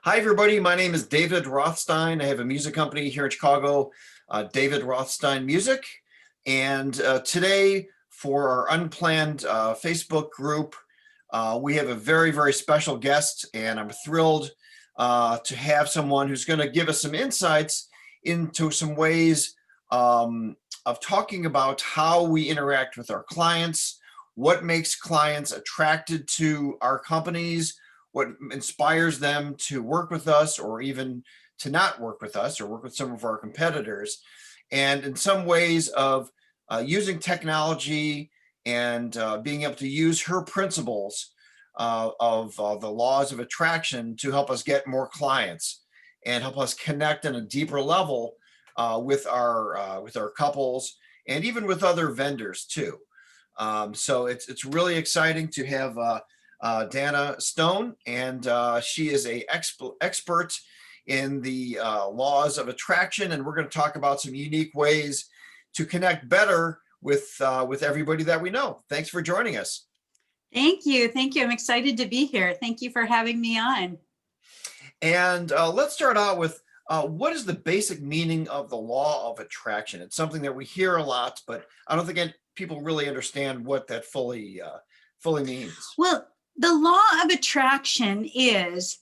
Hi, everybody. My name is David Rothstein. I have a music company here in Chicago, David Rothstein Music. And today, for our unplanned Facebook group, we have a very, very special guest, and I'm thrilled to have someone who's going to give us some insights into some ways of talking about how we interact with our clients, what makes clients attracted to our companies, what inspires them to work with us or even to not work with us or work with some of our competitors. And in some ways of using technology and being able to use her principles of the laws of attraction to help us get more clients and help us connect on a deeper level with our couples and even with other vendors too. So it's really exciting to have Dana Stone, and she is a expert in the laws of attraction, and we're going to talk about some unique ways to connect better with everybody that we know. Thanks for joining us. Thank you. Thank you. I'm excited to be here. Thank you for having me on. And let's start out with what is the basic meaning of the law of attraction? It's something that we hear a lot, but I don't think people really understand what that fully means. Well, the law of attraction is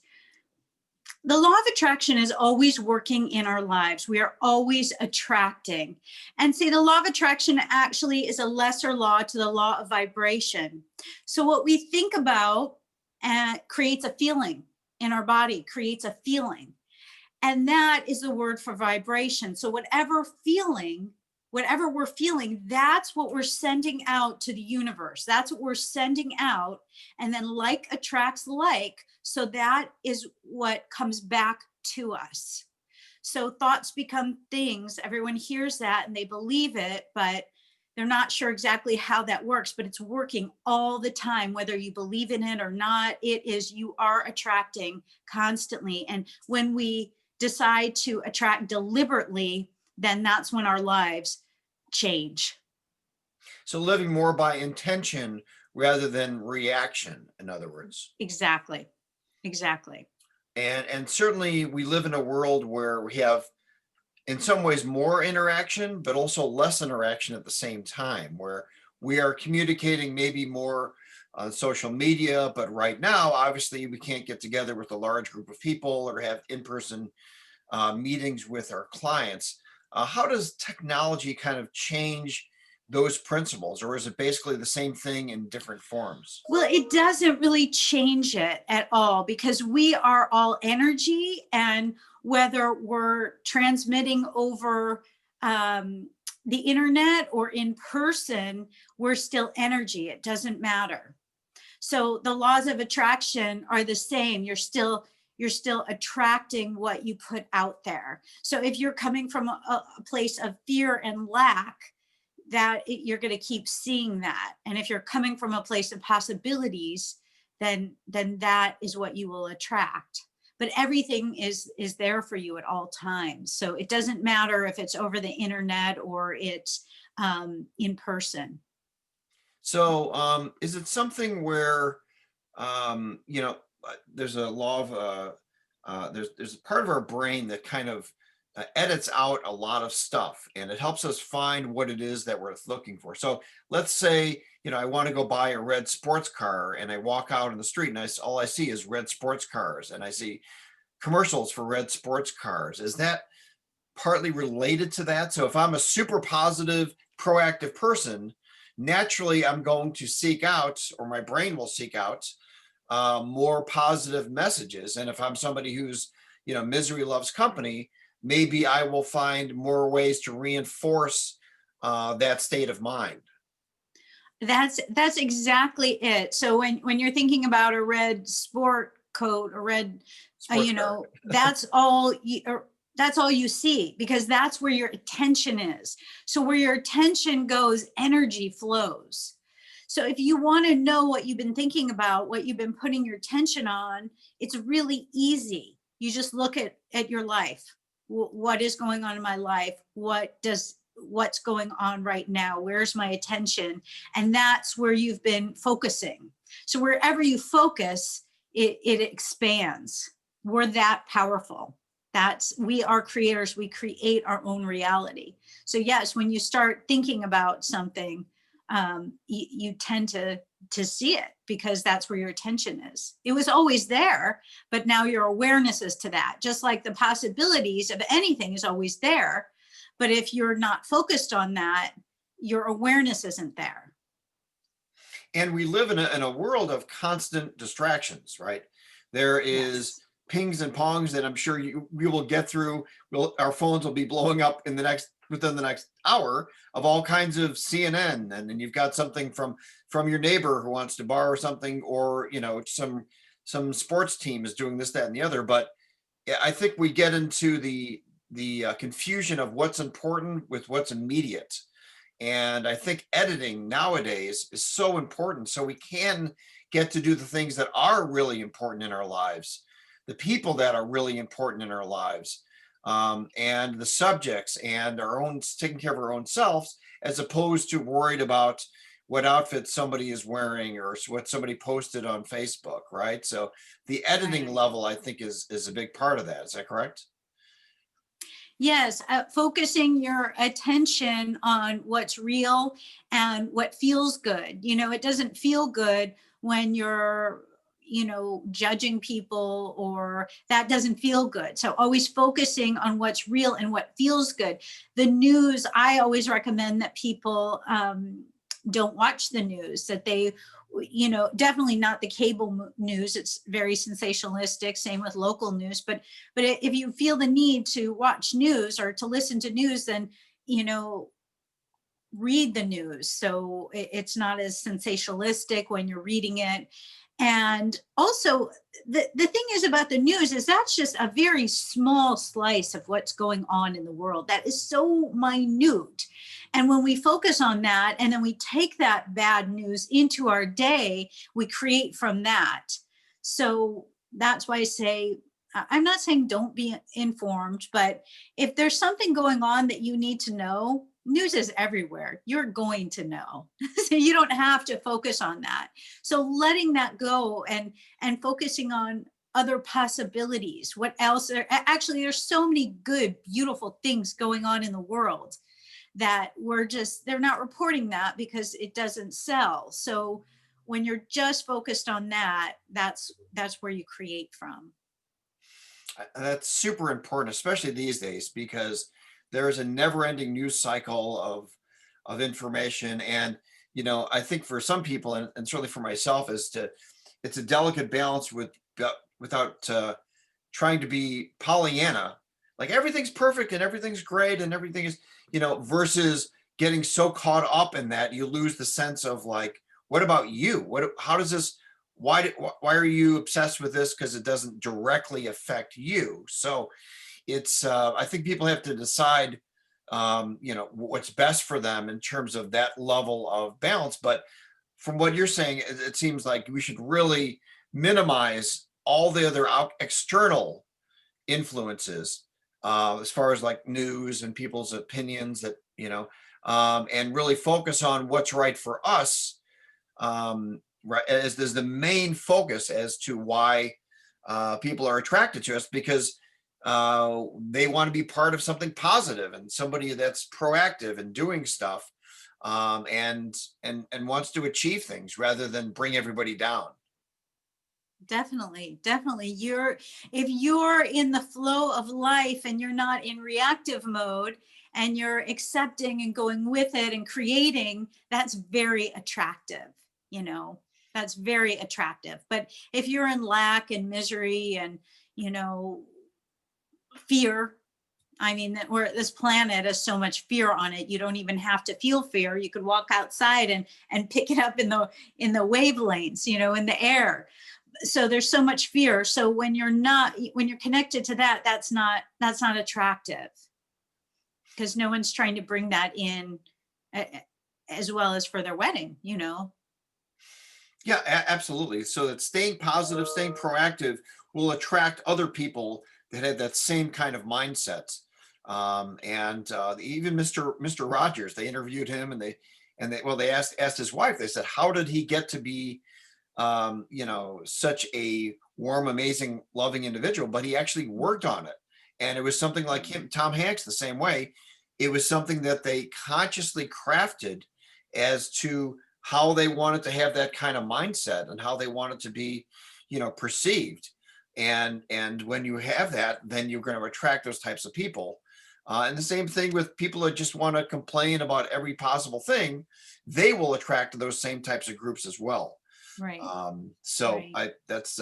always working in our lives. We are always attracting. And see, the law of attraction actually is a lesser law to the law of vibration. So what we think about creates a feeling in our body, creates a feeling. And that is the word for vibration. So whatever we're feeling, that's what we're sending out to the universe. That's what we're sending out. And then like attracts like. So that is what comes back to us. So thoughts become things. Everyone hears that and they believe it, but they're not sure exactly how that works, but it's working all the time, whether you believe in it or not. You are attracting constantly. And when we decide to attract deliberately, then that's when our lives change. So living more by intention rather than reaction, in other words. Exactly. And certainly we live in a world where we have, in some ways, more interaction, but also less interaction at the same time, where we are communicating maybe more on social media, but right now, obviously, we can't get together with a large group of people or have in-person meetings with our clients. How does technology kind of change those principles, or is it basically the same thing in different forms? Well, it doesn't really change it at all because we are all energy, and whether we're transmitting over the internet or in person, we're still energy. It doesn't matter. So the laws of attraction are the same. You're still attracting what you put out there. So if you're coming from a place of fear and lack, you're going to keep seeing that. And if you're coming from a place of possibilities, then that is what you will attract. But everything is there for you at all times. So it doesn't matter if it's over the internet or it's in person. So is it something where, there's a law of, there's a part of our brain that kind of edits out a lot of stuff, and it helps us find what it is that we're looking for. So let's say, I want to go buy a red sports car, and I walk out in the street and all I see is red sports cars, and I see commercials for red sports cars. Is that partly related to that? So if I'm a super positive, proactive person, naturally I'm going to seek out, or my brain will seek out more positive messages. And if I'm somebody who's, misery loves company, maybe I will find more ways to reinforce that state of mind. That's exactly it. So when you're thinking about a red sport coat, a red, that's all you see, because that's where your attention is. So where your attention goes, energy flows. So if you want to know what you've been thinking about, what you've been putting your attention on, it's really easy. You just look at your life. What is going on in my life? What's going on right now? Where's my attention? And that's where you've been focusing. So wherever you focus, it expands. We're that powerful. We are creators. We create our own reality. So yes, when you start thinking about something, you tend to see it because that's where your attention is. It was always there, but now your awareness is to that. Just like the possibilities of anything is always there, but if you're not focused on that, your awareness isn't there. And we live in a world of constant distractions, right? There is Yes. pings and pongs that I'm sure we will get through. Our phones will be blowing up within the next hour of all kinds of CNN, and then you've got something from your neighbor who wants to borrow something, or some sports team is doing this, that, and the other. But I think we get into the confusion of what's important with what's immediate. And I think editing nowadays is so important so we can get to do the things that are really important in our lives, the people that are really important in our lives, and the subjects, and our own taking care of our own selves, as opposed to worried about what outfit somebody is wearing or what somebody posted on Facebook, right? So the editing Right. level, I think, is a big part of that. Is that correct? Yes, focusing your attention on what's real and what feels good. It doesn't feel good when you're, judging people, or that doesn't feel good. So always focusing on what's real and what feels good. The news, I always recommend that people don't watch the news, that they, definitely not the cable news. It's very sensationalistic. Same with local news. But if you feel the need to watch news or to listen to news, then, read the news. So it's not as sensationalistic when you're reading it. And also, the thing is about the news is that's just a very small slice of what's going on in the world. That is so minute. And when we focus on that and then we take that bad news into our day, we create from that. So that's why I say, I'm not saying don't be informed, but if there's something going on that you need to know, news is everywhere. You're going to know. So you don't have to focus on that. So letting that go and focusing on other possibilities. What else actually, there's so many good, beautiful things going on in the world that they're not reporting that because it doesn't sell. So when you're just focused on that, that's where you create from. That's super important, especially these days, because there is a never-ending news cycle of information. And I think for some people, and certainly for myself, it's a delicate balance without trying to be Pollyanna, like everything's perfect and everything's great and everything is, versus getting so caught up in that you lose the sense of, like, what about you? How does this? Why are you obsessed with this? Because it doesn't directly affect you. So it's I think people have to decide what's best for them in terms of that level of balance. But from what you're saying, it seems like we should really minimize all the other external influences, as far as like news and people's opinions, that and really focus on what's right for us, right, as there's the main focus as to why people are attracted to us, because they want to be part of something positive and somebody that's proactive and doing stuff, and wants to achieve things rather than bring everybody down. Definitely, definitely. If you're in the flow of life and you're not in reactive mode and you're accepting and going with it and creating, that's very attractive, you know. That's very attractive. But if you're in lack and misery and, you know, fear, I mean, that this planet has so much fear on it. You don't even have to feel fear. You could walk outside and pick it up in the wavelengths, in the air. So there's so much fear. So when you're connected to that, that's not attractive, because no one's trying to bring that in, as well as for their wedding. Yeah, absolutely. So that staying positive, staying proactive will attract other people that have that same kind of mindset. And even Mr. Rogers, they interviewed him, and they asked his wife. They said, how did he get to be such a warm, amazing, loving individual, but he actually worked on it. And it was something like him, Tom Hanks, the same way. It was something that they consciously crafted as to how they wanted to have that kind of mindset and how they wanted to be, perceived. And when you have that, then you're going to attract those types of people. And the same thing with people that just want to complain about every possible thing, they will attract those same types of groups as well. Right. So Right. that's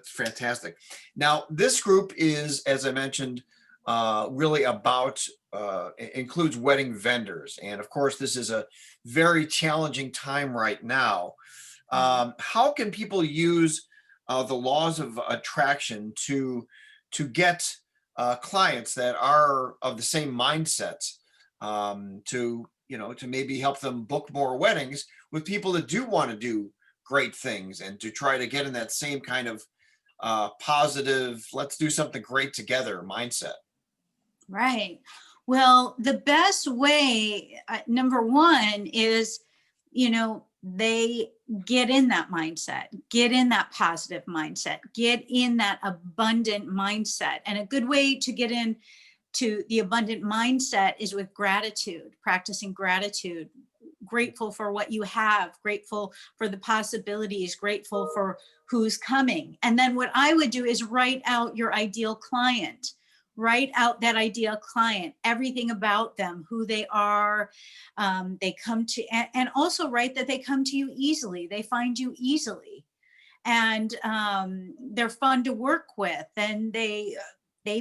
fantastic. Now, this group is, as I mentioned, really about includes wedding vendors, and of course, this is a very challenging time right now. How can people use the laws of attraction to get clients that are of the same mindset, to maybe help them book more weddings with people that do want to do great things, and to try to get in that same kind of positive, let's do something great together mindset? Right. Well, the best way, number one, is, they get in that mindset, get in that positive mindset, get in that abundant mindset. And a good way to get in to the abundant mindset is with gratitude, practicing gratitude, grateful for what you have, grateful for the possibilities, grateful for who's coming. And then what I would do is write out your ideal client. Write out that ideal client, everything about them, who they are, they come to, and also write that they come to you easily, they find you easily, and they're fun to work with, and they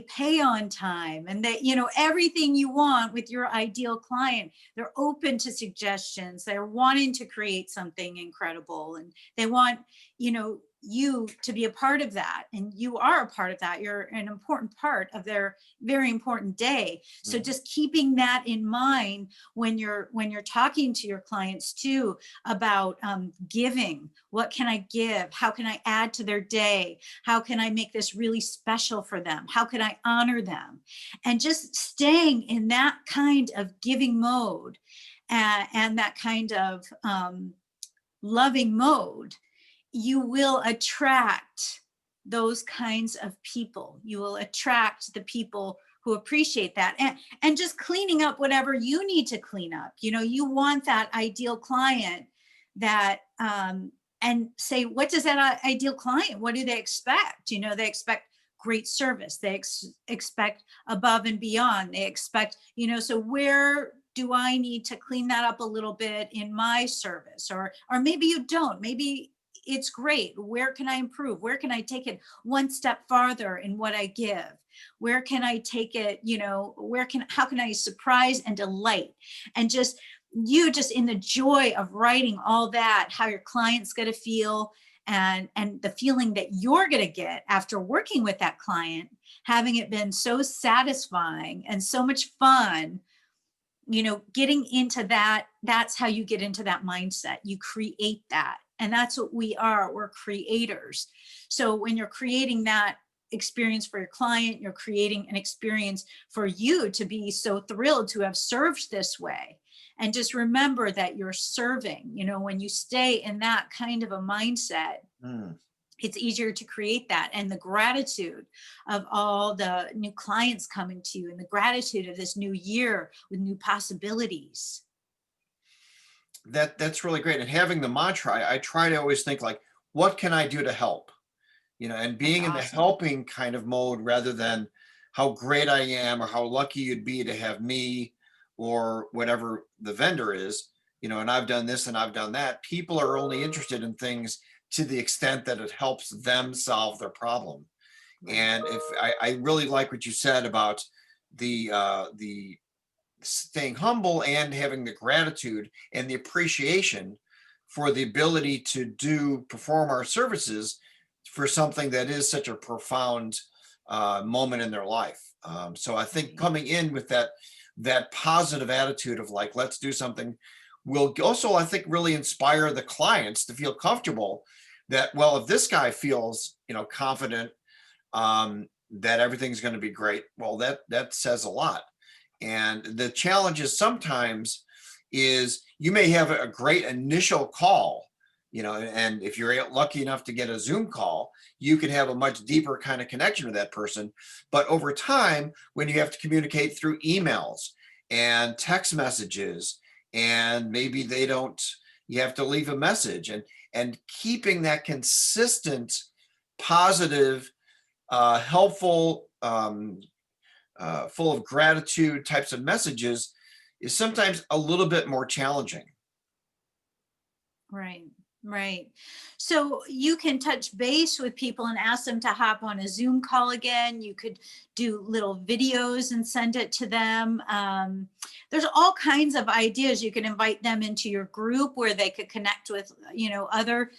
pay on time, and they, everything you want with your ideal client. They're open to suggestions, they're wanting to create something incredible, and they want, you to be a part of that, and you are a part of that. You're an important part of their very important day. So Mhm. just keeping that in mind when you're talking to your clients too, about giving. What can I give? How can I add to their day? How can I make this really special for them? How can I honor them? And just staying in that kind of giving mode, and that kind of loving mode, you will attract those kinds of people. You will attract the people who appreciate that, and just cleaning up whatever you need to clean up. You want that ideal client that, and say, what does that ideal client, what do they expect? They expect great service. They expect above and beyond. They expect, so where do I need to clean that up a little bit in my service? Or maybe you don't. Maybe it's great. Where can I improve? Where can I take it one step farther in what I give? Where can I take it, how can I surprise and delight? And just in the joy of writing all that, how your client's going to feel, and the feeling that you're going to get after working with that client, having it been so satisfying and so much fun, getting into that. That's how you get into that mindset. You create that. And that's what we are. We're creators. So when you're creating that experience for your client, you're creating an experience for you to be so thrilled to have served this way. And just remember that you're serving. When you stay in that kind of a mindset, Mm. it's easier to create that. And the gratitude of all the new clients coming to you, and the gratitude of this new year with new possibilities. That's really great. And having the mantra, I try to always think like, what can I do to help? And That's being in the awesome. helping kind of mode rather than how great I am or how lucky you'd be to have me or whatever the vendor is, and I've done this and I've done that. People are only interested in things to the extent that it helps them solve their problem. Right. And if I really like what you said about the staying humble and having the gratitude and the appreciation for the ability to perform our services for something that is such a profound moment in their life. So I think Right. coming in with that positive attitude of like, let's do something, will also, I think, really inspire the clients to feel comfortable that, well, if this guy feels, confident, that everything's going to be great, well, that says a lot. And the challenge is sometimes is you may have a great initial call, and if you're lucky enough to get a Zoom call, you can have a much deeper kind of connection with that person. But over time, when you have to communicate through emails and text messages, and maybe you have to leave a message, and keeping that consistent, positive, helpful, full of gratitude types of messages is sometimes a little bit more challenging. Right, right. So you can touch base with people and ask them to hop on a Zoom call again. You could do little videos and send it to them. There's all kinds of ideas. You can invite them into your group where they could connect with, other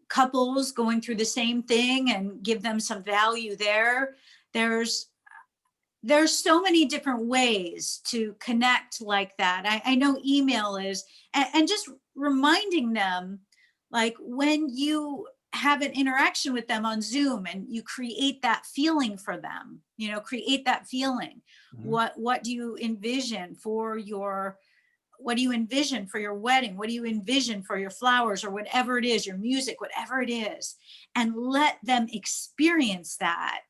couples going through the same thing and give them some value there. There's so many different ways to connect like that. I know email is, and just reminding them, like when you have an interaction with them on Zoom and you create that feeling for them, create that feeling. Mhm. What do you envision for your what do you envision for your wedding? What do you envision for your flowers or whatever it is, your music, whatever it is, and let them experience that,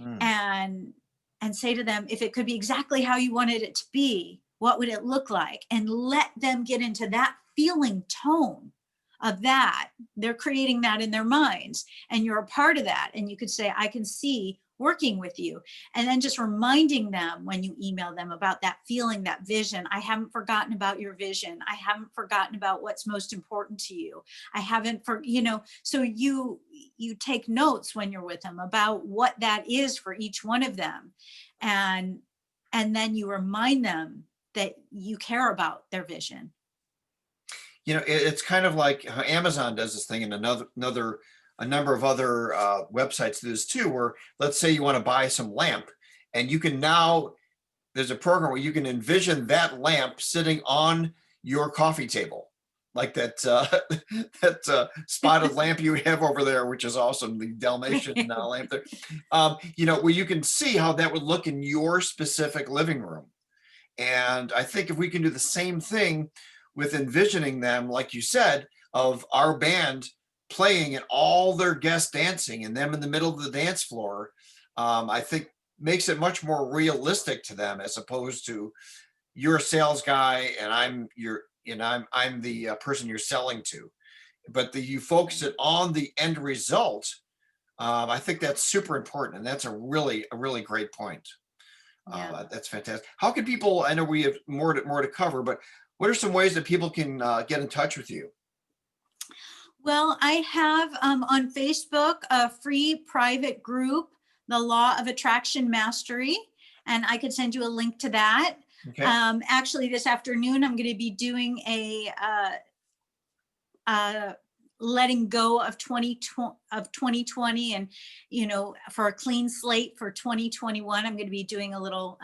Mm. and say to them, if it could be exactly how you wanted it to be, what would it look like? And let them get into that feeling tone of that. They're creating that in their minds, and you're a part of that. And you could say, I can see working with you. And then just reminding them when you email them about that feeling, that vision. I haven't forgotten about your vision. I haven't forgotten about what's most important to you. I haven't so you take notes when you're with them about what that is for each one of them. And then you remind them that you care about their vision. It's kind of like how Amazon does this thing, and a number of other websites do this too, where let's say you want to buy some lamp, and there's a program where you can envision that lamp sitting on your coffee table, like that that spotted lamp you have over there, which is awesome, the Dalmatian lamp there. Where you can see how that would look in your specific living room. And I think if we can do the same thing with envisioning them, like you said, of our band playing and all their guests dancing and them in the middle of the dance floor, I think makes it much more realistic to them, as opposed to you're a sales guy and I'm the person you're selling to. But you focus it on the end result. I think that's super important, and that's a really great point. Yeah. That's fantastic. How can people? I know we have more to cover, but what are some ways that people can get in touch with you? Well, I have on Facebook a free private group, The Law of Attraction Mastery, and I could send you a link to that. Okay. Actually, this afternoon, I'm going to be doing a letting go of 2020, and for a clean slate for 2021. I'm going to be doing a little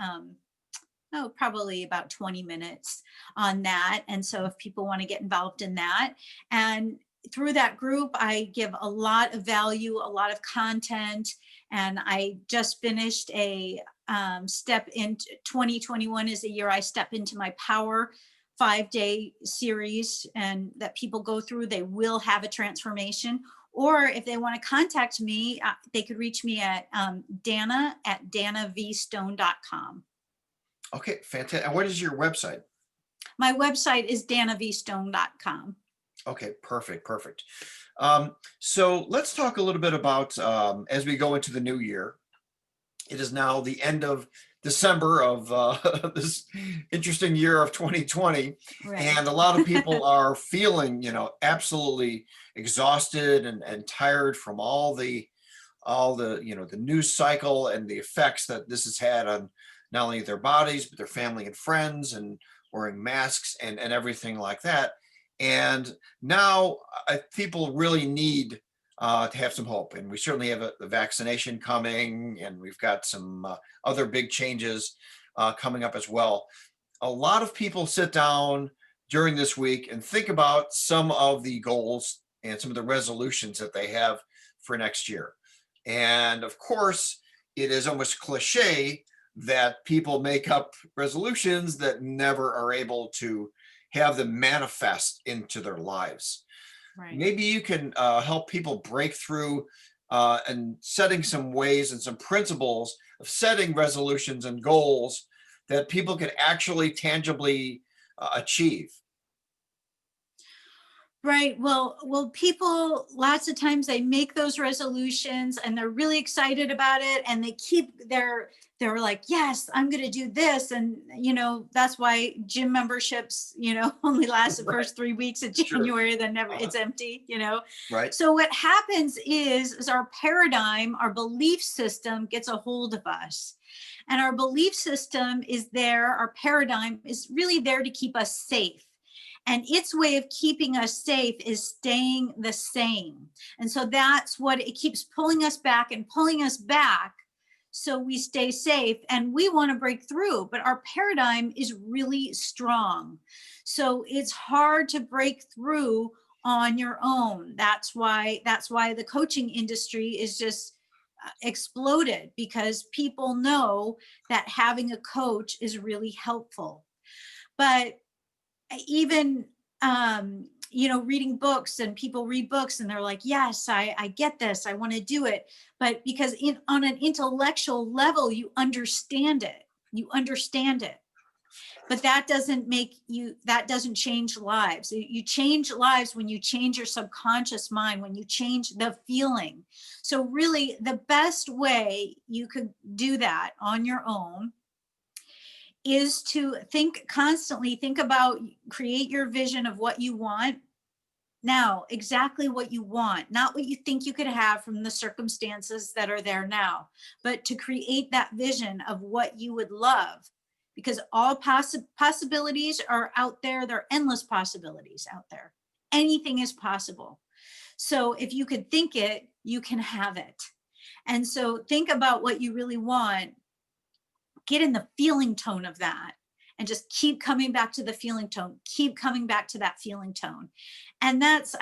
probably about 20 minutes on that. And so if people want to get involved in that, and through that group, I give a lot of value, a lot of content. And I just finished a step into 2021 is the year I step into my power 5-day series, and that people go through. They will have a transformation. Or if they want to contact me, they could reach me at dana@danavstone.com. Okay, fantastic. And what is your website? My website is danavstone.com. Okay, perfect. So let's talk a little bit about as we go into the new year. It is now the end of December of this interesting year of 2020, Right. and a lot of people are feeling, absolutely exhausted and tired from all the the news cycle and the effects that this has had on not only their bodies but their family and friends, and wearing masks and everything like that. And now people really need to have some hope, and we certainly have the vaccination coming, and we've got some other big changes coming up as well. A lot of people sit down during this week and think about some of the goals and some of the resolutions that they have for next year. And of course, it is almost cliche that people make up resolutions that never are able to have them manifest into their lives. Right. maybe you can help people break through and setting some ways and some principles of setting resolutions and goals that people can actually tangibly achieve. Right. Well, people lots of times they make those resolutions and they're really excited about it and they keep they're like, yes, I'm going to do this. And, that's why gym memberships, only last the Right. first 3 weeks of Sure. January, then never Uh-huh. it's empty. Right. So what happens is our paradigm, our belief system gets a hold of us. And our belief system is there, our paradigm is really there to keep us safe. And its way of keeping us safe is staying the same. And so that's what it keeps pulling us back and pulling us back so we stay safe and we want to break through, but our paradigm is really strong. So it's hard to break through on your own. That's why the coaching industry is just exploded, because people know that having a coach is really helpful. But even reading books, and people read books and they're like, yes, I get this, I want to do it. But because on an intellectual level you understand it, but that doesn't change lives. You change lives when you change your subconscious mind, when you change the feeling. So really the best way you could do that on your own is to think about, create your vision of what you want now, exactly what you want, not what you think you could have from the circumstances that are there now, but to create that vision of what you would love, because all possibilities are out there. There are endless possibilities out there. Anything is possible. So if you could think it, you can have it. And so think about what you really want, get in the feeling tone of that, and just keep coming back to the feeling tone, keep coming back to that feeling tone. And that's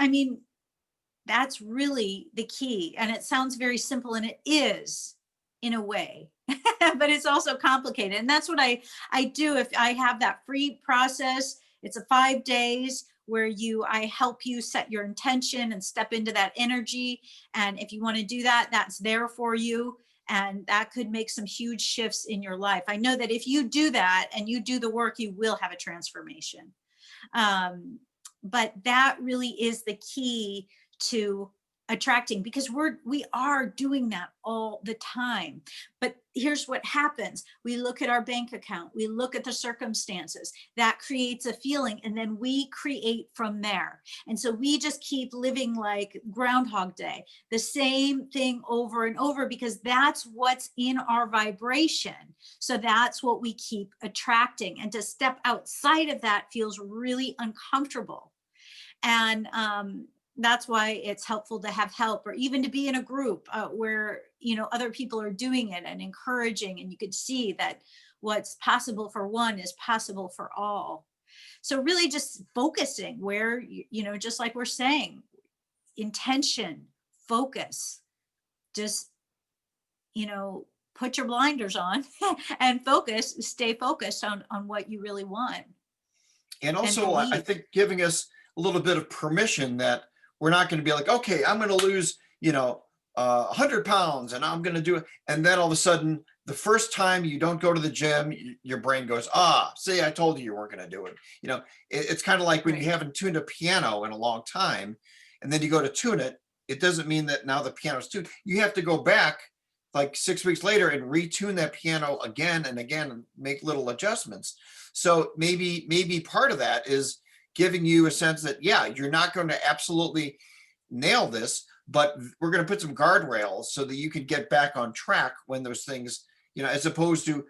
really the key. And it sounds very simple, and it is in a way, but it's also complicated. And that's what I do. If I have that free process, it's a 5 days where I help you set your intention and step into that energy. And if you want to do that, that's there for you. And that could make some huge shifts in your life. I know that if you do that and you do the work, you will have a transformation. But that really is the key to attracting, because we are doing that all the time. But here's what happens: we look at our bank account, we look at the circumstances that creates a feeling, and then we create from there. And so we just keep living like Groundhog Day, the same thing over and over, because that's what's in our vibration. So that's what we keep attracting, and to step outside of that feels really uncomfortable. And that's why it's helpful to have help, or even to be in a group where other people are doing it and encouraging, and you could see that what's possible for one is possible for all. So really just focusing where just like we're saying, intention, focus, just put your blinders on and stay focused on what you really want And and also, I believe. think giving us a little bit of permission that we're not going to be like, okay, I'm going to lose, 100 pounds and I'm going to do it. And then all of a sudden, the first time you don't go to the gym, your brain goes, see, I told you weren't going to do it. It's kind of like when you Right. haven't tuned a piano in a long time, and then you go to tune it. It doesn't mean that now the piano's tuned. You have to go back like 6 weeks later and retune that piano again and again and make little adjustments. So maybe part of that is giving you a sense that, yeah, you're not going to absolutely nail this, but we're going to put some guardrails so that you can get back on track when those things, as opposed to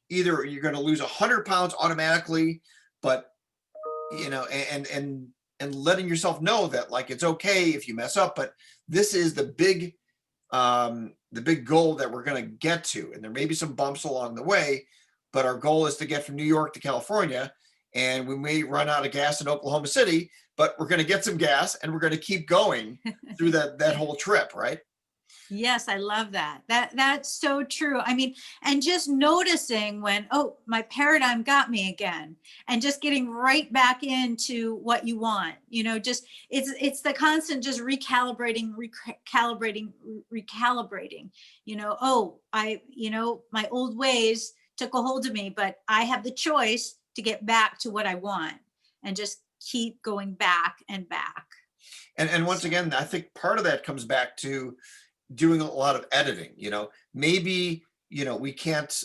either you're going to lose 100 pounds automatically, but, and letting yourself know that like, it's okay if you mess up, but this is the big goal that we're going to get to. And there may be some bumps along the way, but our goal is to get from New York to California. And we may run out of gas in Oklahoma City, but we're going to get some gas and we're going to keep going through that whole trip, right? Yes, I love that. That's so true. I mean, and just noticing when, oh, my paradigm got me again, and just getting right back into what you want. Just it's the constant just recalibrating, recalibrating. Oh, my old ways took a hold of me, but I have the choice to get back to what I want, and just keep going back and back. And once So, again, I think part of that comes back to doing a lot of editing. Maybe we can't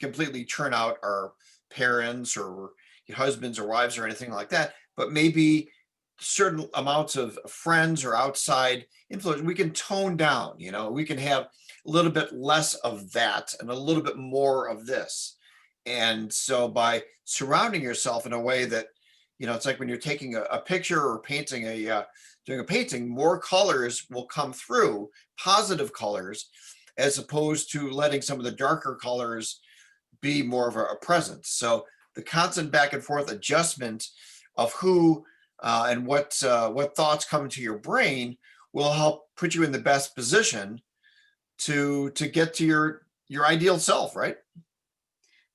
completely churn out our parents or husbands or wives or anything like that, but maybe certain amounts of friends or outside influence we can tone down. We can have a little bit less of that and a little bit more of this. And so by surrounding yourself in a way that, it's like when you're taking a picture or painting doing a painting, more colors will come through, positive colors, as opposed to letting some of the darker colors be more of a presence. So the constant back and forth adjustment of who and what thoughts come into your brain will help put you in the best position to get to your ideal self, right?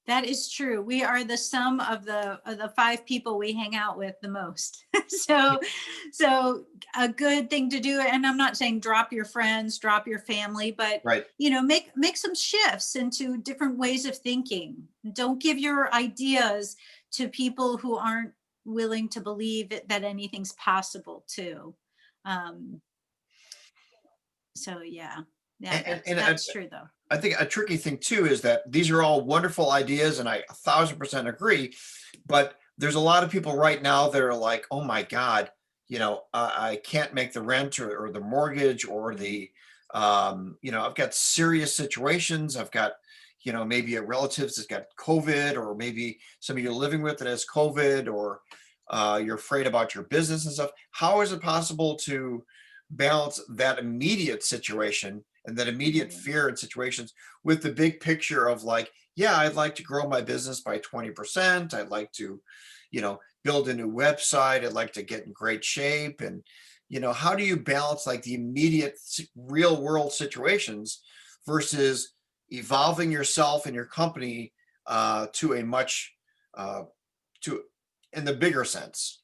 that is true. We are the sum of the five people we hang out with the most. so so a good thing to do, and I'm not saying drop your friends, drop your family, but Right. make some shifts into different ways of thinking. Don't give your ideas to people who aren't willing to believe that anything's possible too. Um, so yeah, yeah, And that's true though. I think a tricky thing too is that these are all wonderful ideas, and I 1,000% agree. But there's a lot of people right now that are like, "Oh my God, I can't make the rent or the mortgage or I've got serious situations. I've got, maybe a relative that's got COVID, or maybe somebody you're living with that has COVID, or you're afraid about your business and stuff. How is it possible to balance that immediate situation and that immediate Right. fear in situations with the big picture of like, yeah, I'd like to grow my business by 20%. I'd like to, build a new website. I'd like to get in great shape. And, how do you balance like the immediate real world situations versus evolving yourself and your company to a much, to in the bigger sense?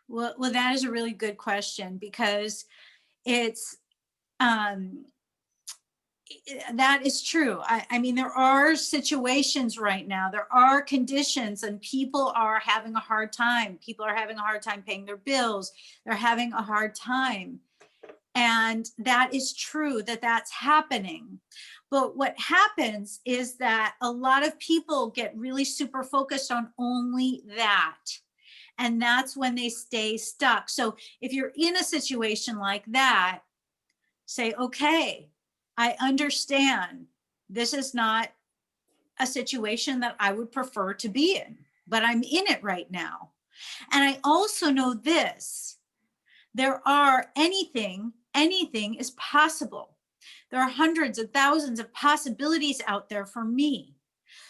Well, that is a really good question, because it's um that is true. I mean, there are situations right now, there are conditions, and people are having a hard time. People are having a hard time paying their bills. They're having a hard time. And that is true, that that's happening. But what happens is that a lot of people get really super focused on only that. And that's when they stay stuck. So if you're in a situation like that, say, okay, I understand this is not a situation that I would prefer to be in, but I'm in it right now. And I also know this: anything is possible. There are hundreds of thousands of possibilities out there for me.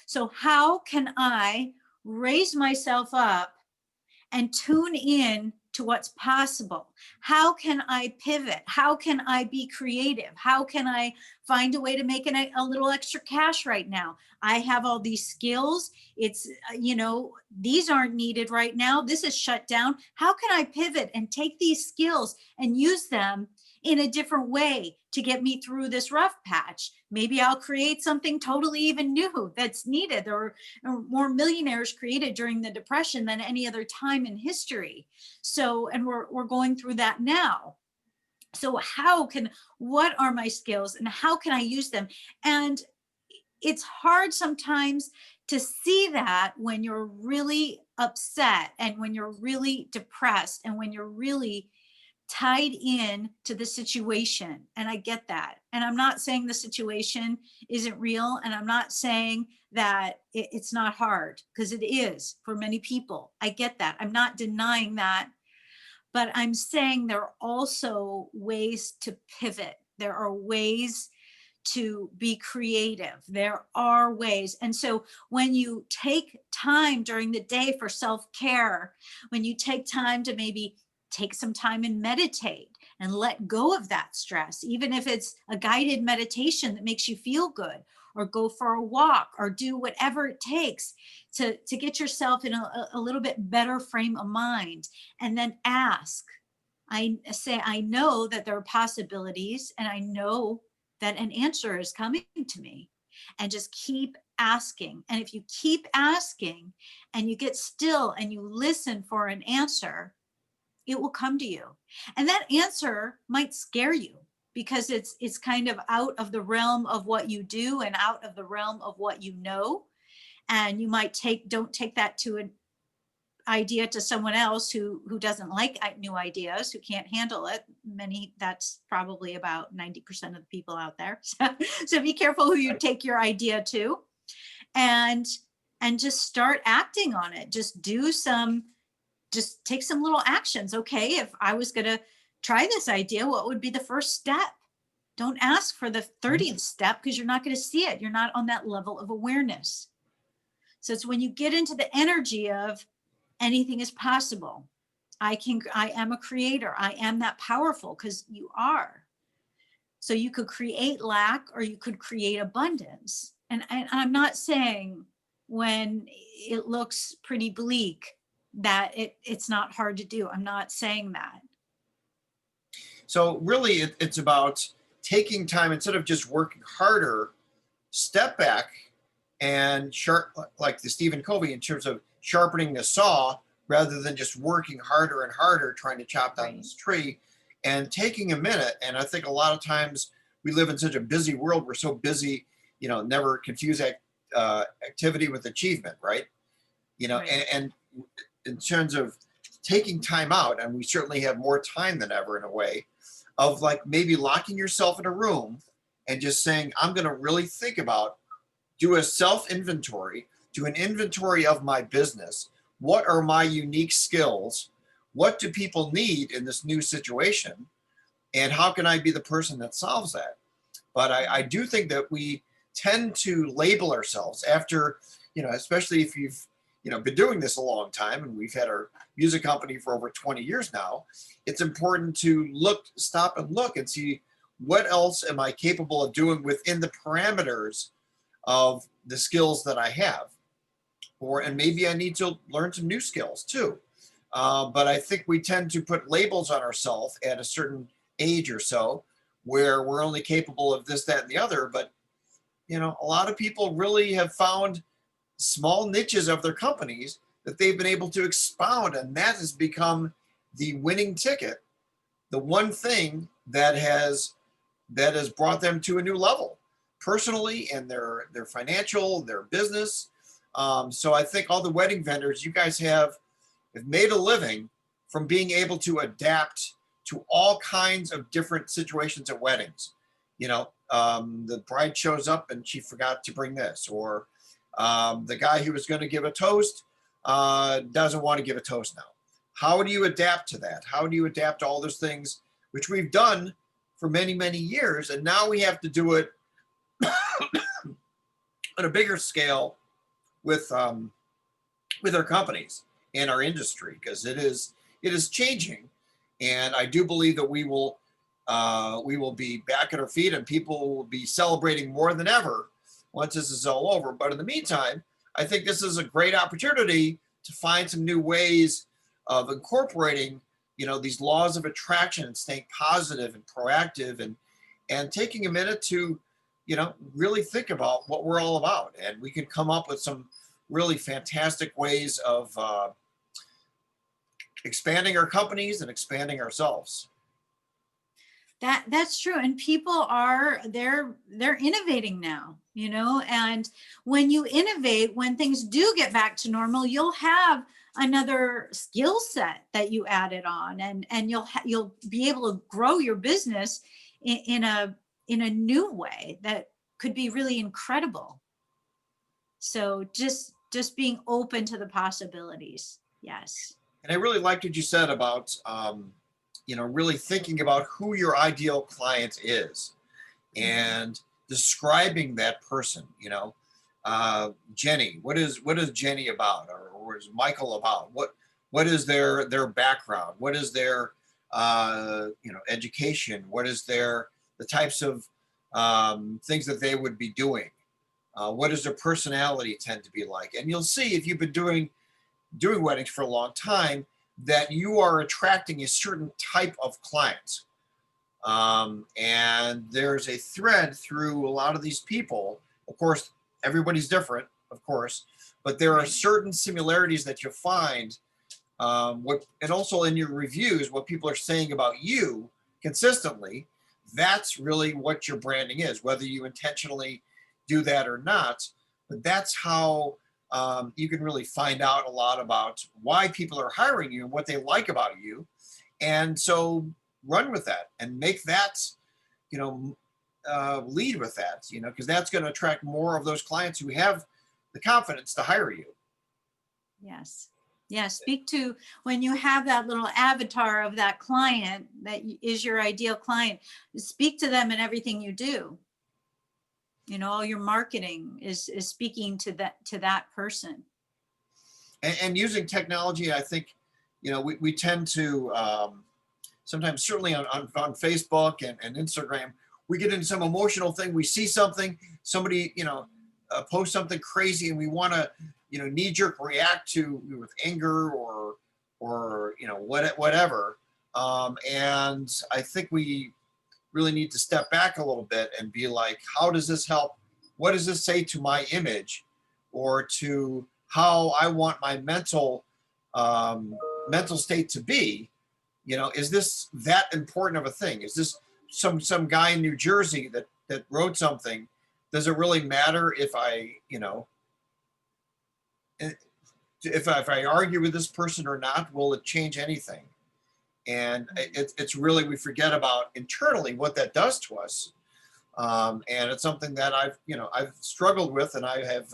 So, how can I raise myself up and tune in to what's possible? How can I pivot? How can I be creative? How can I find a way to make a little extra cash right now? I have all these skills. It's, these aren't needed right now. This is shut down. How can I pivot and take these skills and use them in a different way to get me through this rough patch? Maybe I'll create something totally even new that's needed. There were more millionaires created during the Depression than any other time in history. So, and we're going through that now. So what are my skills and how can I use them? And it's hard sometimes to see that when you're really upset and when you're really depressed and when you're really tied in to the situation. And I get that. And I'm not saying the situation isn't real. And I'm not saying that it's not hard, because it is for many people. I get that. I'm not denying that. But I'm saying there are also ways to pivot. There are ways to be creative. There are ways. And so when you take time during the day for self care, when you take time to maybe take some time and meditate and let go of that stress, even if it's a guided meditation that makes you feel good, or go for a walk, or do whatever it takes to get yourself in a little bit better frame of mind. And then ask. I say, I know that there are possibilities, and I know that an answer is coming to me. And just keep asking. And if you keep asking and you get still and you listen for an answer, it will come to you. And that answer might scare you, because it's kind of out of the realm of what you do and out of the realm of what you know. And you might don't take that to an idea to someone else who doesn't like new ideas, who can't handle it. That's probably about 90% of the people out there. So be careful who you take your idea to, and just start acting on it. Just take some little actions. Okay, if I was going to try this idea, what would be the first step? Don't ask for the 30th step, because you're not going to see it. You're not on that level of awareness. So it's when you get into the energy of anything is possible. I am a creator. I am that powerful, because you are. So you could create lack, or you could create abundance. And I'm not saying when it looks pretty bleak that it's not hard to do. I'm not saying that. So really, it's about taking time, instead of just working harder, step back and like the Stephen Covey, in terms of sharpening the saw, rather than just working harder and harder trying to chop down this tree, and taking a minute. And I think a lot of times we live in such a busy world. We're so busy, never confuse activity with achievement, right? Right. And in terms of taking time out, and we certainly have more time than ever, in a way, of like maybe locking yourself in a room and just saying, I'm going to really think about, do a self inventory, do an inventory of my business. What are my unique skills? What do people need in this new situation? And how can I be the person that solves that? But I do think that we tend to label ourselves after, especially if you've, been doing this a long time, and we've had our music company for over 20 years now. It's important to stop and look and see, what else am I capable of doing within the parameters of the skills that I have? And maybe I need to learn some new skills too. But I think we tend to put labels on ourselves at a certain age or so, where we're only capable of this, that, and the other. But, a lot of people really have found small niches of their companies that they've been able to expound. And that has become the winning ticket, the one thing that has brought them to a new level, personally, and their financial, their business. So I think all the wedding vendors, you guys have made a living from being able to adapt to all kinds of different situations at weddings. The bride shows up and she forgot to bring this, or the guy who was going to give a toast doesn't want to give a toast now. How do you adapt to that? How do you adapt to all those things, which we've done for many, many years, and now we have to do it on a bigger scale with our companies and our industry, because it is changing. And I do believe that we will be back at our feet, and people will be celebrating more than ever once this is all over. But in the meantime, I think this is a great opportunity to find some new ways of incorporating, these laws of attraction, and staying positive and proactive, and taking a minute to, really think about what we're all about. And we can come up with some really fantastic ways of expanding our companies and expanding ourselves. That's true. And people they're innovating now, and when you innovate, when things do get back to normal, you'll have another skill set that you added on, and you'll be able to grow your business in a new way that could be really incredible. So just being open to the possibilities. Yes. And I really liked what you said about, really thinking about who your ideal client is, and describing that person. Jenny, what is Jenny about, or what is Michael about? What is their background? What is their education? What is the types of things that they would be doing? What does their personality tend to be like? And you'll see if you've been doing weddings for a long time that you are attracting a certain type of client. And there's a thread through a lot of these people. Of course, everybody's different, of course, but there are certain similarities that you'll find. And also in your reviews, what people are saying about you consistently, that's really what your branding is, whether you intentionally do that or not. But that's how you can really find out a lot about why people are hiring you and what they like about you. And so run with that and make that, lead with that, because that's going to attract more of those clients who have the confidence to hire you. Yes. Yeah. Speak to, when you have that little avatar of that client that is your ideal client, speak to them in everything you do. All your marketing is speaking to that person. And using technology, I think, we tend to sometimes, certainly on Facebook and Instagram, we get into some emotional thing. We see something, somebody, post something crazy, and we want to, knee jerk react to with anger or whatever. And I think we really need to step back a little bit and be like, how does this help? What does this say to my image, or to how I want my mental state to be? Is this that important of a thing? Is this some guy in New Jersey that wrote something? Does it really matter if if I argue with this person or not? Will it change anything? And it's really, we forget about internally what that does to us. And it's something that I've struggled with, and I have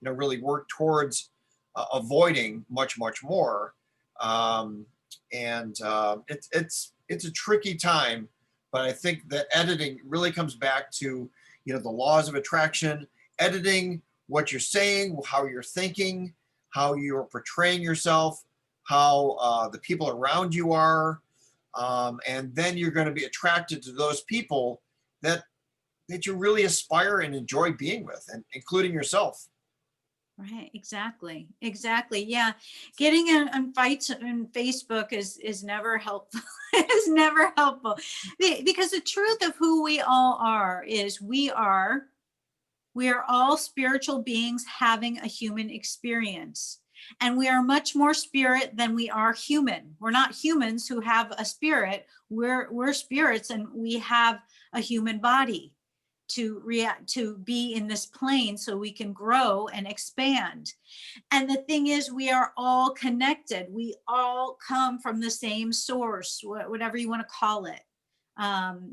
really worked towards avoiding much more. It's a tricky time, but I think that editing really comes back to the laws of attraction. Editing what you're saying, how you're thinking, how you're portraying yourself, how the people around you are, and then you're going to be attracted to those people that you really aspire and enjoy being with, and including yourself. Right. Exactly. Yeah. Getting in fights on Facebook is never helpful. It's never helpful, because the truth of who we all are is we are all spiritual beings having a human experience. And we are much more spirit than we are human. We're not humans who have a spirit. We're spirits, and we have a human body to be in this plane so we can grow and expand. And the thing is, we are all connected. We all come from the same source, whatever you want to call it.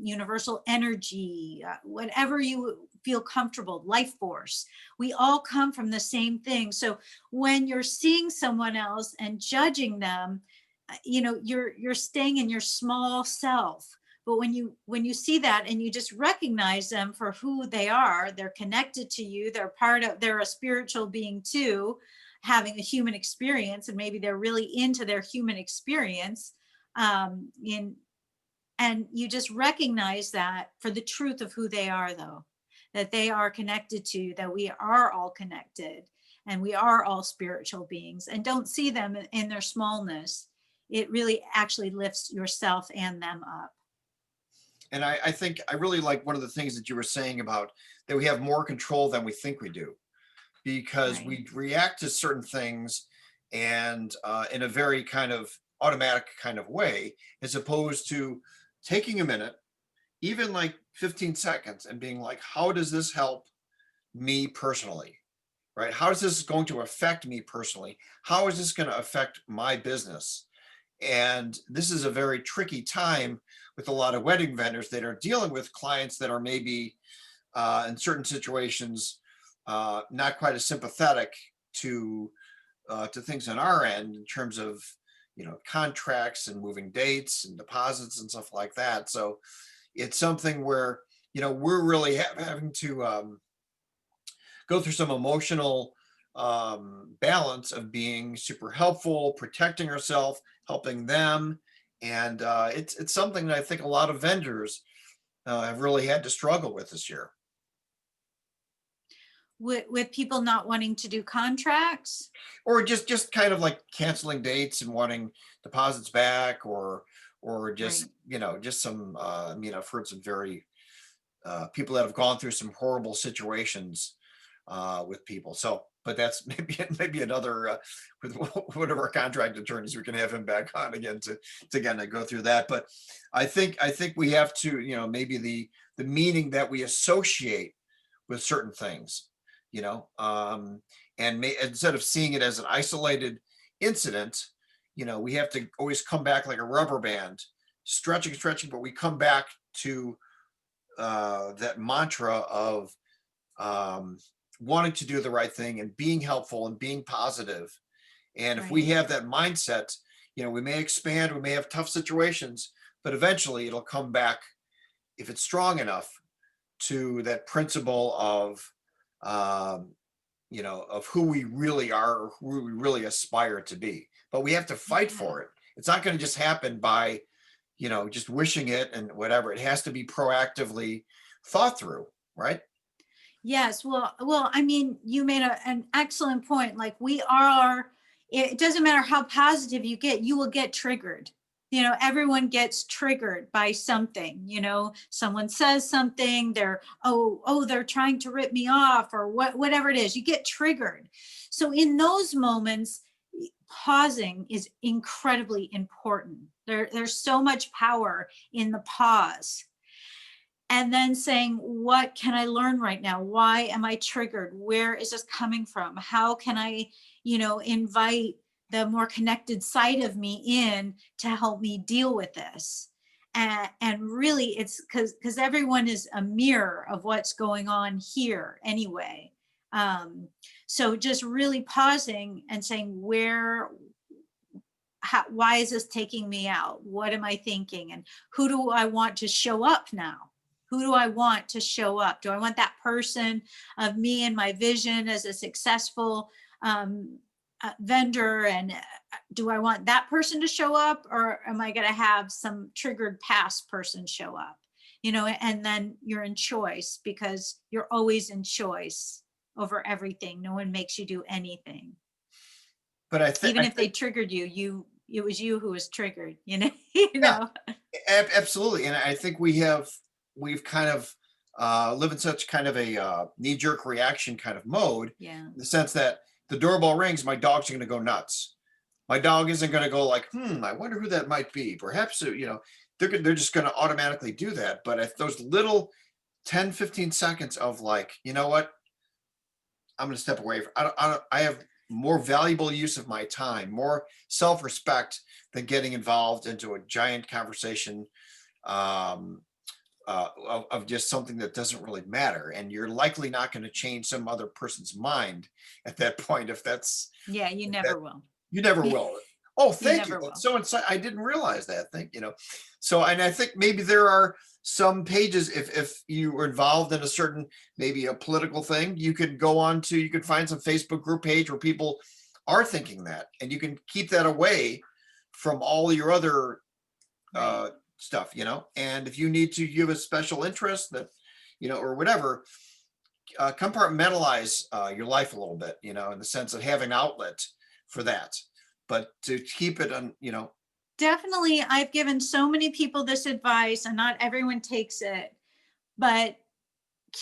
Universal energy, whatever you feel comfortable, life force. We all come from the same thing. So when you're seeing someone else and judging them, you're staying in your small self. But when you see that and you just recognize them for who they are, they're connected to you, they're a spiritual being too, having a human experience, and maybe they're really into their human experience, and you just recognize that for the truth of who they are, though, that they are connected to, that we are all connected, and we are all spiritual beings, and don't see them in their smallness. It really actually lifts yourself and them up. And I think I really like one of the things that you were saying about that we have more control than we think we do, because Right. we react to certain things and in a very kind of automatic kind of way, as opposed to taking a minute, even like 15 seconds, and being like, how does this help me personally? Right? How is this going to affect me personally? How is this going to affect my business? And this is a very tricky time with a lot of wedding vendors that are dealing with clients that are maybe in certain situations not quite as sympathetic to things on our end in terms of contracts and moving dates and deposits and stuff like that. So it's something where we're really having to go through some emotional balance of being super helpful, protecting ourselves, helping them, And it's something that I think a lot of vendors have really had to struggle with this year. With people not wanting to do contracts. Or just kind of like canceling dates and wanting deposits back, or Right. just, just some, I've heard some very people that have gone through some horrible situations with people. So, but that's maybe another with one of our contract attorneys. We can have him back on again to again to go through that. But I think we have to, maybe the meaning that we associate with certain things, you know, and instead of seeing it as an isolated incident, we have to always come back like a rubber band, stretching, but we come back to that mantra of um, wanting to do the right thing and being helpful and being positive. And if we Right. have that mindset, we may expand, we may have tough situations, but eventually it'll come back, if it's strong enough, to that principle um, of who we really are, or who we really aspire to be. But we have to fight Yeah. for it. It's not going to just happen by, just wishing it and whatever. It has to be proactively thought through, right? Yes, well, I mean, you made an excellent point. Like we are, it doesn't matter how positive you get, you will get triggered. Everyone gets triggered by something. Someone says something, they're trying to rip me off, or whatever it is, you get triggered. So in those moments, pausing is incredibly important. There's so much power in the pause, and then saying, what can I learn right now? Why am I triggered? Where is this coming from? How can I invite the more connected side of me in to help me deal with this? And really, it's because everyone is a mirror of what's going on here anyway. um, so just really pausing and saying, why is this taking me out? What am I thinking? And who do I want to show up now? Who do I want to show up? Do I want that person of me and my vision as a successful vendor? And do I want that person to show up? Or am I going to have some triggered past person show up? And then you're in choice, because you're always in choice over everything. No one makes you do anything. But I Even if they think, triggered you, it was you who was triggered, yeah, absolutely. And I think we've kind of live in such kind of a knee-jerk reaction kind of mode, Yeah. in the sense that the doorbell rings, my dog's going to go nuts. My dog isn't going to go like, I wonder who that might be. Perhaps, they're just going to automatically do that. But if those little 10, 15 seconds of like, you know what, I'm going to step away. I have more valuable use of my time, more self-respect than getting involved into a giant conversation um, of just something that doesn't really matter. And you're likely not going to change some other person's mind at that point. Yeah, you If that never will. you never will. Oh, You thank you. never That's will. so insightful. I didn't realize that. So, and I think maybe there are some pages, if you were involved in a certain, maybe a political thing, you could go on to, you could find some Facebook group page where people are thinking that, and you can keep that away from all your other Right. stuff, and if you need to, you have a special interest that, or whatever, compartmentalize your life a little bit, in the sense of having an outlet for that, but to keep it on, Definitely, I've given so many people this advice, and not everyone takes it, but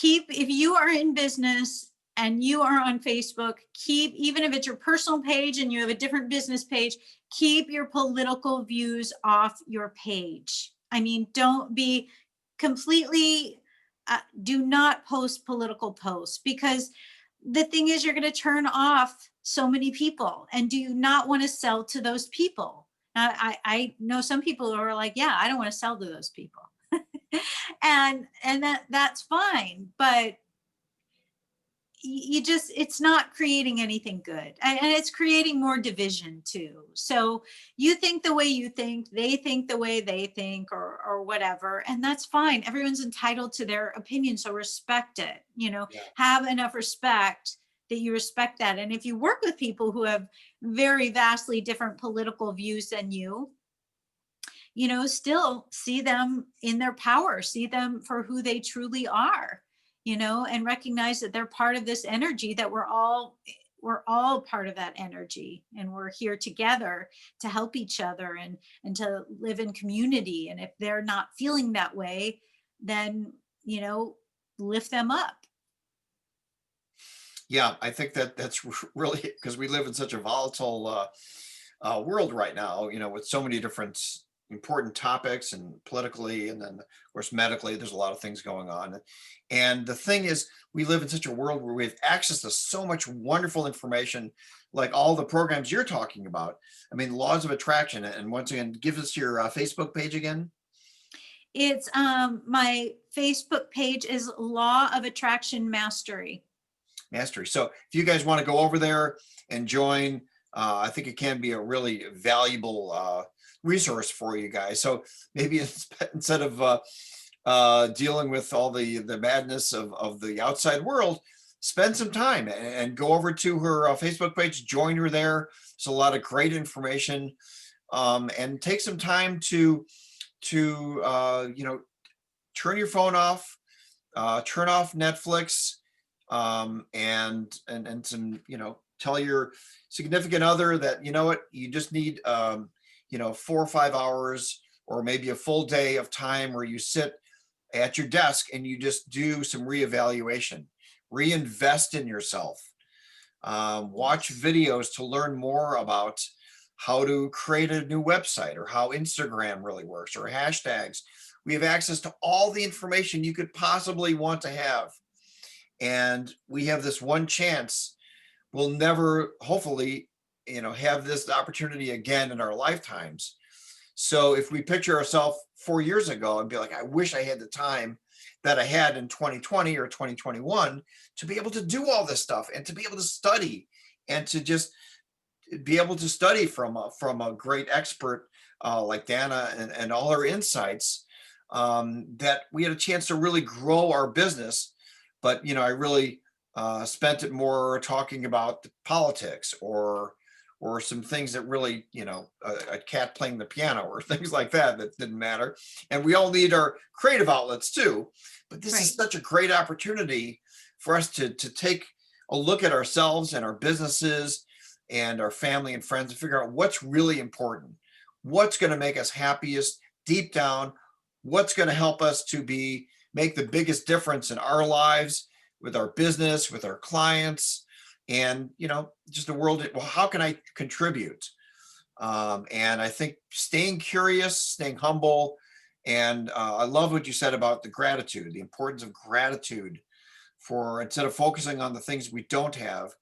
if you are in business and you are on Facebook, even if it's your personal page and you have a different business page, keep your political views off your page. I mean, don't be completely, do not post political posts, because the thing is, you're going to turn off so many people, and do you not want to sell to those people? I know some people who are like, yeah, I don't want to sell to those people. And that's fine, but it's not creating anything good, and it's creating more division too. So you think the way you think, they think the way they think, or whatever, and that's fine. Everyone's entitled to their opinion, so respect it. yeah. Have enough respect that you respect that. And if you work with people who have very vastly different political views than you, still see them in their power, see them for who they truly are, and recognize that they're part of this energy, that we're all part of that energy, and we're here together to help each other and to live in community. And if they're not feeling that way, then, lift them up. Yeah, I think that that's really because we live in such a volatile world right now, with so many different important topics and politically, and then of course medically, there's a lot of things going on. And the thing is, we live in such a world where we have access to so much wonderful information, like all the programs you're talking about. I mean, laws of attraction. And once again, give us your Facebook page again. It's my Facebook page is Law of Attraction Mastery. Mastery. So if you guys want to go over there and join, I think it can be a really valuable resource for you guys. So maybe instead of dealing with all the madness of the outside world, spend some time and go over to her Facebook page, join her there. There's a lot of great information, and take some time to turn your phone off, turn off Netflix, and some, tell your significant other that, what, you just need, 4 or 5 hours, or maybe a full day of time where you sit at your desk and you just do some reevaluation, reinvest in yourself, watch videos to learn more about how to create a new website, or how Instagram really works, or hashtags. We have access to all the information you could possibly want to have. And we have this one chance. We'll never, hopefully, have this opportunity again in our lifetimes. So if we picture ourselves 4 years ago and be like, I wish I had the time that I had in 2020 or 2021 to be able to do all this stuff, and to be able to study, and to just be able to study from a great expert like Dana, and all her insights, that we had a chance to really grow our business. But I really spent it more talking about the politics, or some things that really, a cat playing the piano, or things like that didn't matter. And we all need our creative outlets too. But this is Right. such a great opportunity for us to take a look at ourselves and our businesses and our family and friends, and figure out what's really important, what's going to make us happiest deep down, what's going to help us to make the biggest difference in our lives, with our business, with our clients, and just the world. Well, how can I contribute? And I think staying curious, staying humble, and I love what you said about the gratitude, the importance of gratitude, for instead of focusing on the things we don't have,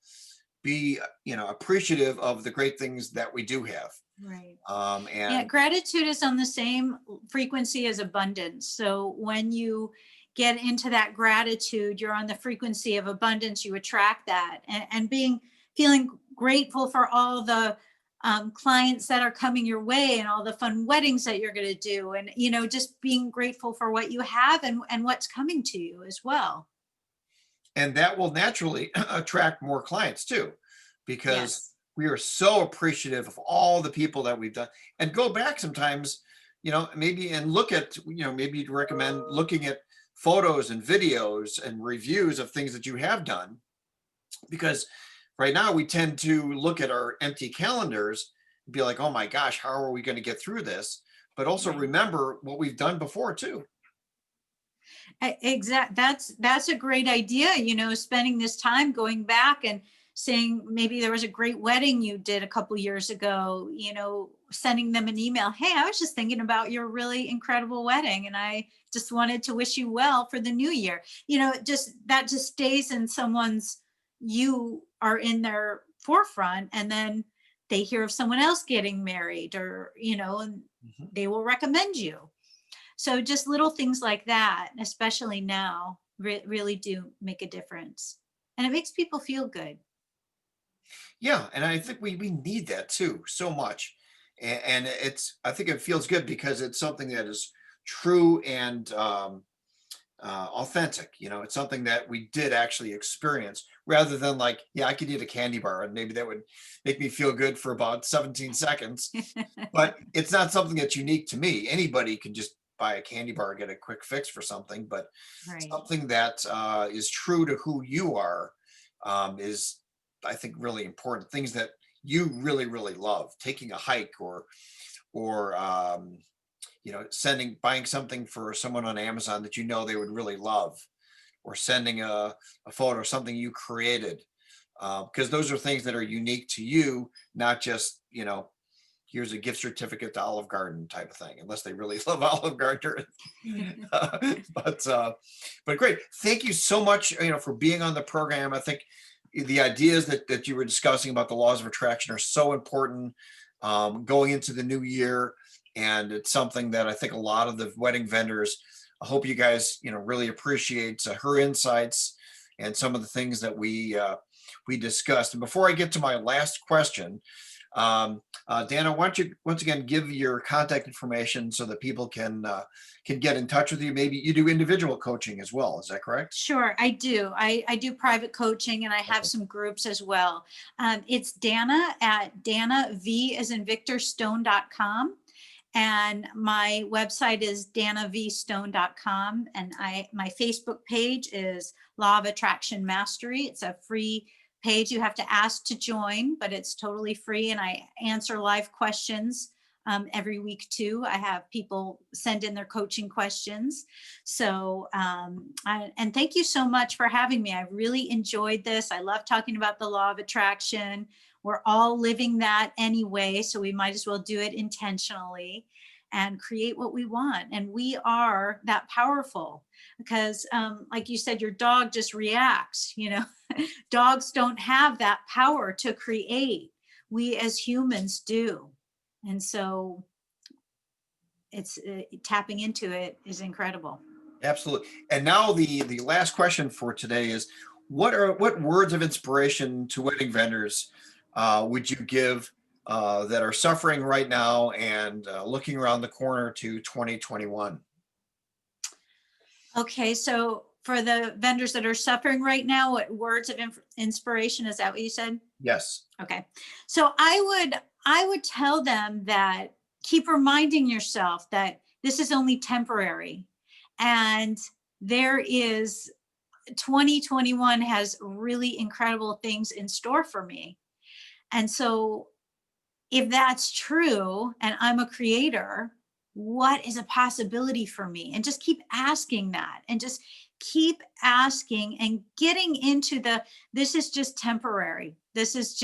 be appreciative of the great things that we do have. Right. Yeah, And gratitude is on the same frequency as abundance. So when you get into that gratitude, you're on the frequency of abundance, you attract that. And feeling grateful for all the clients that are coming your way, and all the fun weddings that you're going to do. And, just being grateful for what you have, and what's coming to you as well. that will naturally attract more clients too, because Yes. we are so appreciative of all the people that we've done. And go back sometimes, maybe, and look at, maybe you'd recommend looking at photos and videos and reviews of things that you have done. Because right now we tend to look at our empty calendars and be like, oh my gosh, how are we going to get through this? But also Right. remember what we've done before too. Exact. That's a great idea. Spending this time going back and saying, maybe there was a great wedding you did a couple years ago. Sending them an email. Hey, I was just thinking about your really incredible wedding, and I just wanted to wish you well for the new year. Just that just stays in someone's. You are in their forefront, and then they hear of someone else getting married, or and Mhm. they will recommend you. So just little things like that, especially now, really do make a difference. And it makes people feel good. Yeah, and I think we need that too so much. And I think it feels good because it's something that is true, and authentic. It's something that we did actually experience rather than like, yeah, I could eat a candy bar and maybe that would make me feel good for about 17 seconds. But it's not something that's unique to me. Anybody can just buy a candy bar and get a quick fix for something, but Right. something that is true to who you are is, I think, really important. Things that you really, really love, taking a hike or buying something for someone on Amazon that they would really love, or sending a photo of something you created, because those are things that are unique to you, not just, here's a gift certificate to Olive Garden type of thing, unless they really love Olive Garden. but great. Thank you so much, for being on the program. I think the ideas that you were discussing about the laws of attraction are so important going into the new year. And it's something that I think a lot of the wedding vendors, I hope you guys, really appreciate her insights and some of the things that we discussed. And before I get to my last question, Dana, why don't you once again give your contact information so that people can get in touch with you? Maybe you do individual coaching as well. Is that correct? Sure, I do. I do private coaching, and I have some groups as well. It's Dana at Dana V as in Victor Stone.com. And my website is danavstone.com. And my Facebook page is Law of Attraction Mastery. It's a free page. You have to ask to join, but it's totally free. And I answer live questions every week too. I have people send in their coaching questions. So, and thank you so much for having me. I really enjoyed this. I love talking about the law of attraction. We're all living that anyway, so we might as well do it intentionally and create what we want. And we are that powerful because, like you said, your dog just reacts. Dogs don't have that power to create. We as humans do. And so it's tapping into it is incredible. Absolutely. And now the last question for today is, what words of inspiration to wedding vendors would you give that are suffering right now and looking around the corner to 2021? Okay, so for the vendors that are suffering right now, what words of inspiration, is that what you said? Yes. Okay. So I would tell them that keep reminding yourself that this is only temporary, and there is 2021 has really incredible things in store for me. And so if that's true and I'm a creator, what is a possibility for me? And just keep asking that, and just keep asking and getting into this is just temporary. This is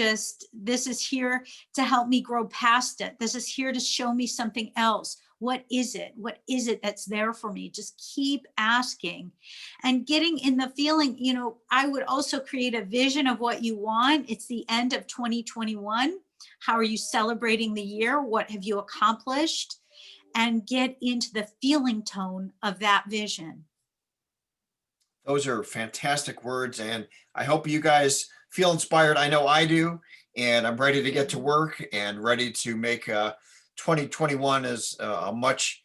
here to help me grow past it. This is here to show me something else. What is it? What is it that's there for me? Just keep asking and getting in the feeling. I would also create a vision of what you want. It's the end of 2021. How are you celebrating the year? What have you accomplished? And get into the feeling tone of that vision. Those are fantastic words, and I hope you guys feel inspired. I know I do, and I'm ready to get to work and ready to make 2021 as a much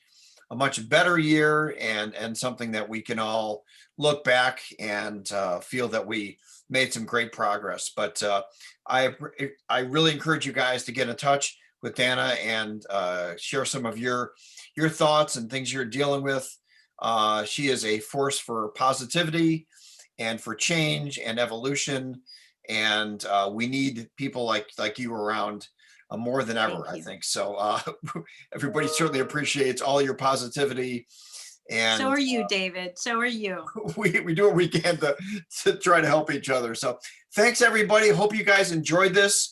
better year, and something that we can all look back and feel that we made some great progress. But I really encourage you guys to get in touch with Dana and share some of your thoughts and things you're dealing with. She is a force for positivity and for change and evolution, and we need people like you around more than ever, I think. So everybody certainly appreciates all your positivity. And so are you, David. So are you. We do what we can to try to help each other. So thanks, everybody. Hope you guys enjoyed this.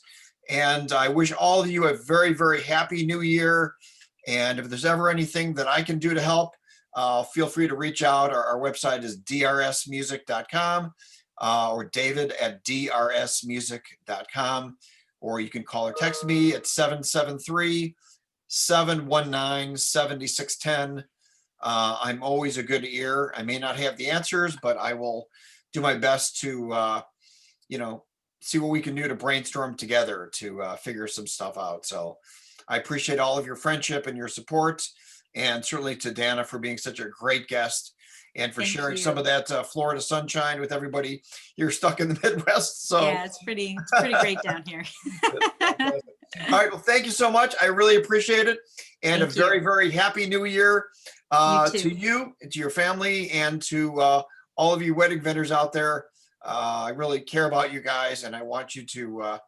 And I wish all of you a very, very happy new year. And if there's ever anything that I can do to help, feel free to reach out. Our website is drsmusic.com or David at drsmusic.com. Or you can call or text me at 773-719-7610. I'm always a good ear. I may not have the answers, but I will do my best to, see what we can do to brainstorm together to figure some stuff out. So I appreciate all of your friendship and your support, and certainly to Dana for being such a great guest and for Thank sharing you. some of that Florida sunshine with everybody here stuck in the Midwest. So, Yeah, it's pretty great down here. all right. Well, thank you so much. I really appreciate it. And a Thank you. very, very happy new year You to too. you, to your family, and to all of you wedding vendors out there. I really care about you guys, and I want you to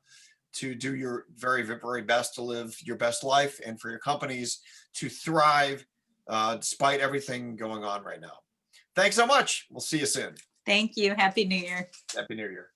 do your very, very best to live your best life, and for your companies to thrive despite everything going on right now. Thanks so much. We'll see you soon. Thank you. Happy New Year. Happy New Year.